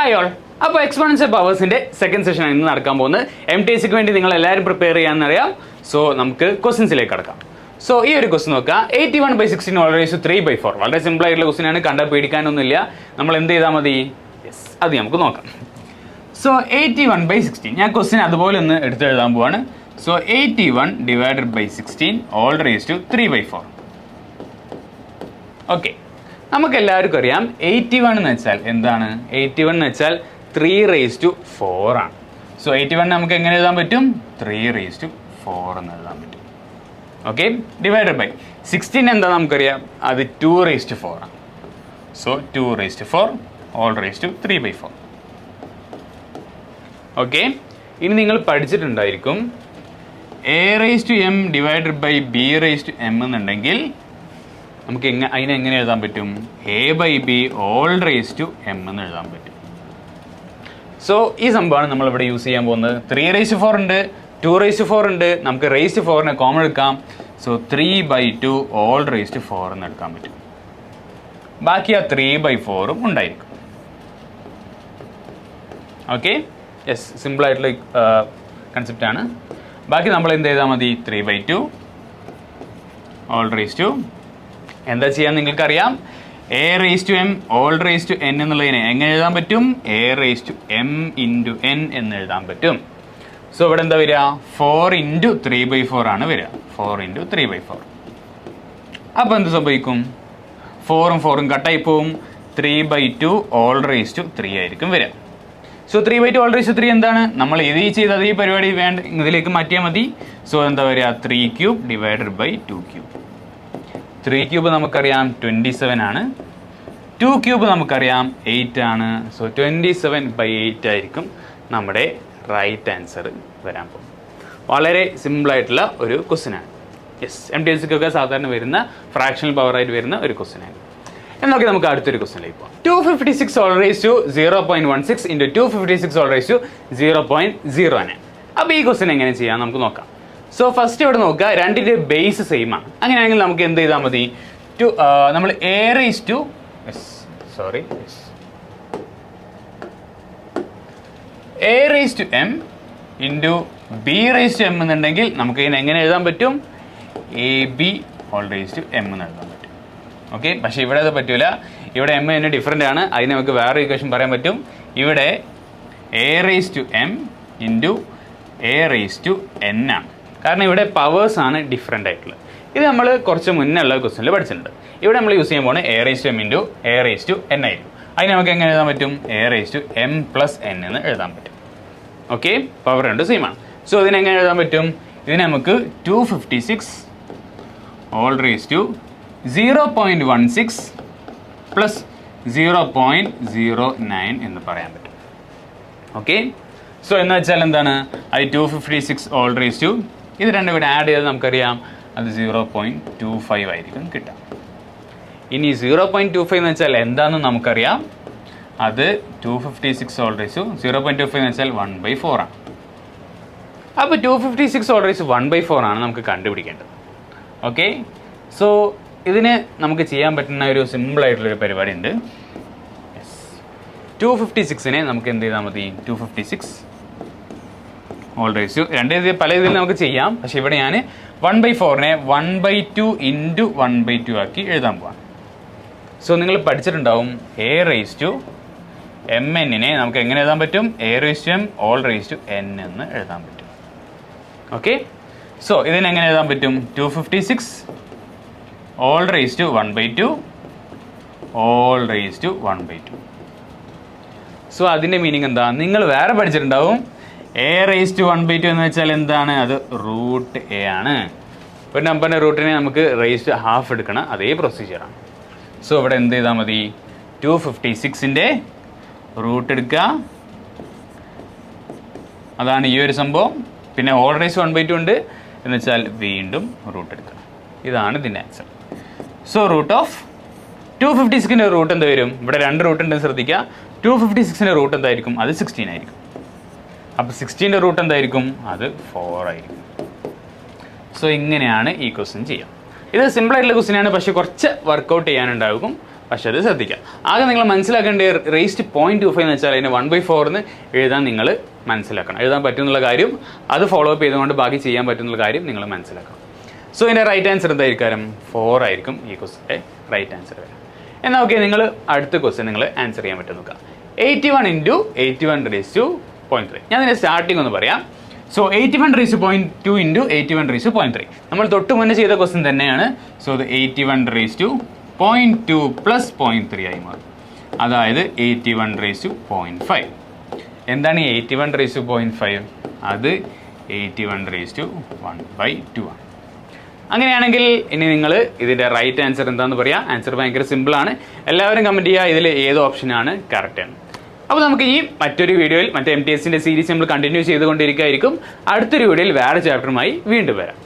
Hi all. അപ്പോൾ exponential പവേഴ്സിൻ്റെ second session ഇന്ന് നടക്കാൻ പോകുന്നത് MTSക്ക് വേണ്ടി നിങ്ങൾ എല്ലാവരും പ്രിപ്പയർ ചെയ്യാമെന്നറിയാം. സോ നമുക്ക് ക്വസ്റ്റ്യൻസിലേക്ക് കടക്കാം. സോ ഈ ഒരു ക്വസ്റ്റ്യൻ നോക്കുക, 81/16 ഓൾറേസ് 3/4. വളരെ സിമ്പിൾ ആയിട്ടുള്ള ക്വസ്റ്റ്യനാണ്, കണ്ടാൽ പേടിക്കാനൊന്നുമില്ല. നമ്മൾ എന്ത് ചെയ്താൽ മതി? യെസ്, അത് നമുക്ക് നോക്കാം. സോ 81/16 ഞാൻ ക്വസ്റ്റ്യൻ അതുപോലെ ഒന്ന് എടുത്തെഴുതാൻ പോവാണ്. So 81/16 whole raise to 3/4. Okay, നമുക്ക് എല്ലാവർക്കും അറിയാം 81 എന്ന് വെച്ചാൽ എന്താണ്? 81 എന്ന് വെച്ചാൽ 3/4 ആണ്. സോ 81 നമുക്ക് എങ്ങനെ എഴുതാൻ പറ്റും? 3/4 എന്ന് എഴുതാൻ പറ്റും. ഓക്കെ, ഡിവൈഡഡ് ബൈ 16 എന്താ നമുക്കറിയാം? അത് 2/4 ആണ്. So 2/4 whole raise to 3/4. Okay, ഇനി നിങ്ങൾ പഠിച്ചിട്ടുണ്ടായിരിക്കും a/m ഡിവൈഡഡ് ബൈ b/m എന്നുണ്ടെങ്കിൽ നമുക്ക് അതിനെങ്ങനെ എഴുതാൻ പറ്റും? a/b all raise to m എന്ന് എഴുതാൻ പറ്റും. സോ ഈ സംഭവമാണ് നമ്മളിവിടെ യൂസ് ചെയ്യാൻ പോകുന്നത്. 3/4 ഉണ്ട്, 2/4 ഉണ്ട്, നമുക്ക് റേസ് ടു 4നെ കോമൺ എടുക്കാം. സോ 3/2 ഓൾ റേസ് ടു 4 എന്ന് എടുക്കാൻ പറ്റും. ബാക്കി ആ 3/4 ഉണ്ടായിരിക്കും. ഓക്കെ, യെസ്, സിമ്പിൾ ആയിട്ടുള്ള കൺസെപ്റ്റ് ആണ്. ബാക്കി നമ്മൾ എന്ത് ചെയ്താൽ മതി? 3/2 ഓൾ റേസ് ടു എന്താ ചെയ്യാൻ നിങ്ങൾക്കറിയാം? a/m all raise to n എന്നുള്ളതിനെ എങ്ങനെ എഴുതാൻ പറ്റും? a/m × n എന്ന് എഴുതാൻ പറ്റും. സോ ഇവിടെ എന്താ വരിക? 4 × 3/4 ആണ് വരിക. 4 × 3/4. അപ്പോൾ എന്ത് സംഭവിക്കും? 4ഉം 4ഉം കട്ടായി പോവും. 3/2 ഓൾ റേസ് ടു 3 ആയിരിക്കും വരിക. സോ 3/2 ഓൾ റേസ് ടു 3 എന്താണ്? നമ്മൾ ഇത് ചെയ്തത് ഈ പരിപാടി വേണ്ട ഇതിലേക്ക് മാറ്റിയാൽ മതി. സോ എന്താ വരിക? 3³ ഡിവൈഡഡ് ബൈ 2³ 3³ നമുക്കറിയാം 27 ആണ്. 2³ നമുക്കറിയാം 8 ആണ്. സോ 27/8 ആയിരിക്കും നമ്മുടെ റൈറ്റ് ആൻസർ വരാൻ പോകും. വളരെ സിമ്പിളായിട്ടുള്ള ഒരു ക്വസ്റ്റ്യനാണ്. യെസ്, MTSക്കൊക്കെ സാധാരണ വരുന്ന ഫ്രാക്ഷണൽ പവറായിട്ട് വരുന്ന ഒരു ക്വസ്റ്റ്യനാണ്. എന്നൊക്കെ നമുക്ക് അടുത്തൊരു ക്വസ്റ്റ്യനിലേക്ക് പോകാം. 256 whole raise to 0.16 × 256 whole raise to 0.09. അപ്പോൾ ഈ ക്വസ്റ്റ്യൻ എങ്ങനെ ചെയ്യാം നമുക്ക് നോക്കാം. സോ ഫസ്റ്റ് ഇവിടെ നോക്കുക, രണ്ടിൻ്റെ ബേസ് സെയിം ആണ്. അങ്ങനെയാണെങ്കിൽ നമുക്ക് എന്ത് ചെയ്താൽ മതി? നമ്മൾ a/m × b/m എന്നുണ്ടെങ്കിൽ നമുക്ക് ഇതിനെ എങ്ങനെ എഴുതാൻ പറ്റും? ab whole raise to m എന്ന് എഴുതാൻ പറ്റും. ഓക്കെ, പക്ഷേ ഇവിടെ അത് പറ്റൂല. ഇവിടെ m തന്നെ ഡിഫറെൻ്റ് ആണ്. അതിന് നമുക്ക് വേറെ ഇക്വേഷൻ പറയാൻ പറ്റും. ഇവിടെ a/m × a/n ആണ്. കാരണം ഇവിടെ പവേഴ്സ് ആണ് ഡിഫറെൻ്റ് ആയിട്ടുള്ളത്. ഇത് നമ്മൾ കുറച്ച് മുന്നേ ഉള്ള ക്വസ്റ്റ്യനിൽ പഠിച്ചിട്ടുണ്ട്. ഇവിടെ നമ്മൾ യൂസ് ചെയ്യാൻ പോകുന്നത് a/m × a/n ആയിരിക്കും. അതിന് നമുക്ക് എങ്ങനെ എഴുതാൻ പറ്റും? a/m + n എന്ന് എഴുതാൻ പറ്റും. ഓക്കെ, പവർ രണ്ട് സെയിം ആണ്. സോ ഇതിനെങ്ങനെ എഴുതാൻ പറ്റും? ഇതിനെ നമുക്ക് 256 ഓൾ റേസ് ടു 0.16 + 0.09 എന്ന് പറയാൻ പറ്റും. ഓക്കെ, സോ എന്ന് വെച്ചാൽ എന്താണ്? അത് 256 ഓൾ റേസ് ടു ഇത് രണ്ടും ഇവിടെ ആഡ് ചെയ്ത് നമുക്കറിയാം അത് 0.25 ആയിരിക്കും കിട്ടുക. ഇനി 0.25 എന്ന് വെച്ചാൽ എന്താണെന്ന് നമുക്കറിയാം. അത് 256 ഓൾ റേസ് ടു 0.25 എന്ന് വെച്ചാൽ 1/4 ആണ്. അപ്പോൾ 256 ഓൾ റേസ് 1/4 ആണ് നമുക്ക് കണ്ടുപിടിക്കേണ്ടത്. ഓക്കെ, സോ ഇതിന് നമുക്ക് ചെയ്യാൻ പറ്റുന്ന ഒരു സിമ്പിളായിട്ടുള്ളൊരു പരിപാടി ഉണ്ട്. 256നെ നമുക്ക് എന്ത് ചെയ്താൽ മതി? 256 ഓൾ റേസ് ടു പല രീതിയിൽ നമുക്ക് ചെയ്യാം. പക്ഷെ ഇവിടെ ഞാൻ 1/4നെ 1/2 × 1/2 ആക്കി എഴുതാൻ പോവാം. സോ നിങ്ങൾ പഠിച്ചിട്ടുണ്ടാവും a/mn നമുക്ക് എങ്ങനെ എഴുതാൻ പറ്റും? a/m all raise to n എന്ന് എഴുതാൻ പറ്റും. ഓക്കെ, സോ ഇതിനെങ്ങനെ എഴുതാൻ പറ്റും? 256 whole raise to 1/2 whole raise to 1/2. So അതിൻ്റെ മീനിങ് എന്താ? നിങ്ങൾ വേറെ പഠിച്ചിട്ടുണ്ടാവും. a/1/2 എന്ന് വെച്ചാൽ എന്താണ്? അത് √a ആണ്. ഒരു നമ്പറിൻ്റെ റൂട്ടിനെ നമുക്ക് റേസ് ടു ഹാഫ് എടുക്കണം. അതേ പ്രൊസീജിയറാണ്. സോ ഇവിടെ എന്ത് ചെയ്താൽ മതി? 256ൻ്റെ റൂട്ട് എടുക്കുക, അതാണ് ഈ ഒരു സംഭവം. പിന്നെ ഓൾ റേസ് 1/2 ഉണ്ട് എന്ന് വെച്ചാൽ വീണ്ടും റൂട്ട് എടുക്കുക. ഇതാണ് ഇതിൻ്റെ ആൻസർ. സോ റൂട്ട് ഓഫ് 256ൻ്റെ റൂട്ട് എന്ത് വരും? ഇവിടെ 2 റൂട്ട് ഉണ്ടെന്ന് ശ്രദ്ധിക്കുക. 256ൻ്റെ റൂട്ട് എന്തായിരിക്കും? അത് 16 ആയിരിക്കും. അപ്പോൾ 16ൻ്റെ റൂട്ട് എന്തായിരിക്കും? അത് 4 ആയിരിക്കും. സോ ഇങ്ങനെയാണ് ഈ ക്വസ്റ്റ്യൻ ചെയ്യാം. ഇത് സിമ്പിളായിട്ടുള്ള ക്വസ്റ്റ്യനാണ്, പക്ഷേ കുറച്ച് വർക്കൗട്ട് ചെയ്യാനുണ്ടാകും. പക്ഷെ അത് ശ്രദ്ധിക്കാം. ആകെ നിങ്ങൾ മനസ്സിലാക്കേണ്ട റേസ്റ്റ് 0.25 എന്ന് വെച്ചാൽ അതിനെ 1/4 എന്ന് എഴുതാൻ നിങ്ങൾ മനസ്സിലാക്കണം. എഴുതാൻ പറ്റുന്നുള്ള കാര്യം അത് ഫോളോ അപ്പ് ചെയ്തുകൊണ്ട് ബാക്കി ചെയ്യാൻ പറ്റുന്നുള്ള കാര്യം നിങ്ങൾ മനസ്സിലാക്കണം. സോ ഇതിൻ്റെ റൈറ്റ് ആൻസർ എന്തായിരിക്കും? 4 ആയിരിക്കും ഈ ക്വസ്റ്റിൻ്റെ റൈറ്റ് ആൻസർ വരാം. എന്നാൽ ഓക്കെ, നിങ്ങൾ അടുത്ത ക്വസ്റ്റ്യൻ നിങ്ങൾ ആൻസർ ചെയ്യാൻ പറ്റും നോക്കാം. 81 × 81⁻².3. ഞാൻ ഇതിൻ്റെ സ്റ്റാർട്ടിംഗ് ഒന്ന് പറയാം. സോ 81⁻².2 × 81⁻3. നമ്മൾ തൊട്ട് മുന്നേ ചെയ്ത ക്വസ്റ്റ്യൻ തന്നെയാണ്. സോ ഇത് 81⁻².2 + 0.3 ആയി മാറും. അതായത് 81⁻5. എന്താണ് ഈ 81⁻5? അത് 81⁻1/2 ആണ്. അങ്ങനെയാണെങ്കിൽ ഇനി നിങ്ങൾ ഇതിൻ്റെ റൈറ്റ് ആൻസർ എന്താണെന്ന് പറയാം. ആൻസർ ഭയങ്കര സിമ്പിളാണ്. എല്ലാവരും കമൻറ്റ് ചെയ്യുക ഇതിൽ ഏത് ഓപ്ഷനാണ് കറക്റ്റ് ആണ്. അപ്പോൾ നമുക്ക് ഈ മറ്റൊരു വീഡിയോയിൽ മറ്റേ MTSന്റെ സീരീസ് നമ്മൾ കണ്ടിന്യൂ ചെയ്തുകൊണ്ടിരിക്കുകയായിരിക്കും. അടുത്തൊരു വീഡിയോയിൽ വേറെ ചാപ്റ്ററുമായി വീണ്ടും വരാം.